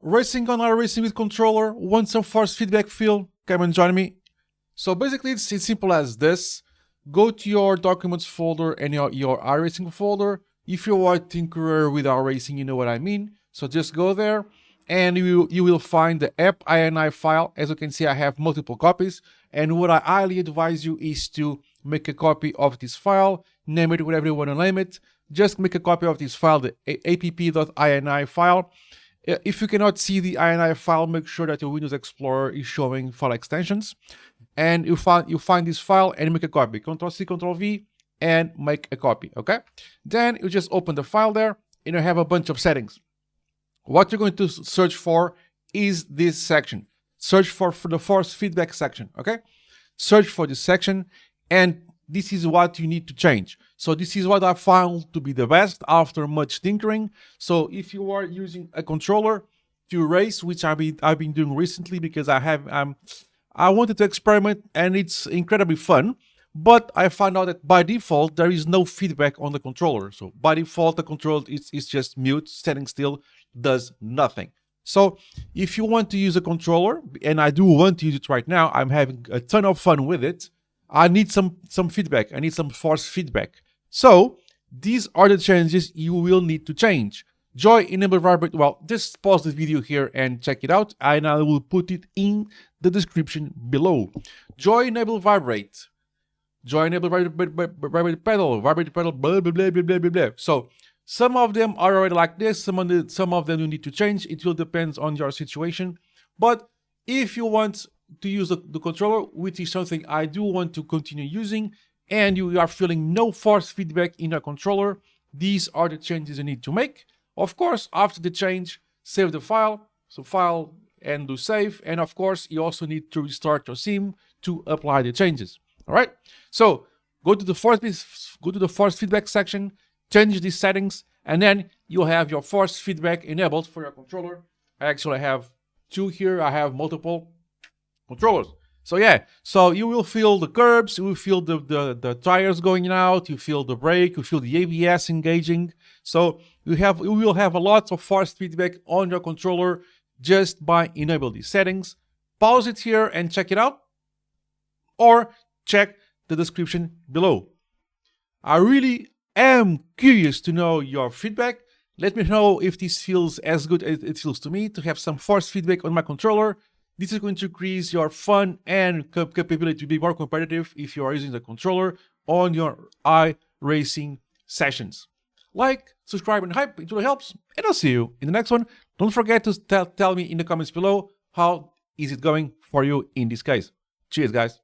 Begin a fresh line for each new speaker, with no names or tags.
Racing on iRacing with controller, want some force feedback feel? Come and join me. So basically it's simple as this. Go to your documents folder and your iRacing folder. If you are a tinkerer with iRacing, you know what I mean. So just go there and you will find the app INI file. As you can see, I have multiple copies. And what I highly advise you is to make a copy of this file, name it whatever you want to name it. Just make a copy of this file, the app.ini file. If you cannot see the INI file, make sure that your Windows Explorer is showing file extensions. And you find this file and make a copy. Ctrl-C, Ctrl-V, and make a copy, okay? Then you just open the file there, and you have a bunch of settings. What you're going to search for is this section. Search for the force feedback section, okay? Search for this section, and this is what you need to change. So this is what I found to be the best after much tinkering. So if you are using a controller to race, which I've been doing recently because I wanted to experiment and it's incredibly fun, but I found out that by default there is no feedback on the controller. So by default the controller is just mute, standing still, does nothing. So if you want to use a controller, and I do want to use it right now, I'm having a ton of fun with it, I need some feedback. I need some force feedback. So these are the changes you will need to change. joyEnableVibrate, well, just pause the video here and check it out, and I will put it in the description below. joyEnableVibrate, joyEnableVibratePedal, VibratePedal, blah, blah, blah, blah, blah, blah, blah. So some of them are already like this, some of them you need to change. It will depend on your situation. But if you want to use the controller, which is something I do want to continue using, and you are feeling no force feedback in your controller, these are the changes you need to make. Of course, after the change, save the file. So file and do save. And of course, you also need to restart your sim to apply the changes. All right. So go to the force feedback section, change these settings, and then you'll have your force feedback enabled for your controller. I actually have two here. I have multiple controllers. So yeah, so you will feel the curbs, you will feel the tires going out, you feel the brake, you feel the ABS engaging. So you will have a lot of force feedback on your controller just by enabling these settings. Pause it here and check it out, or check the description below. I really am curious to know your feedback. Let me know if this feels as good as it feels to me to have some force feedback on my controller. This is going to increase your fun and capability to be more competitive if you are using the controller on your iRacing sessions. Like, subscribe, and hype, it really helps. And I'll see you in the next one. Don't forget to tell me in the comments below how is it going for you in this case. Cheers, guys.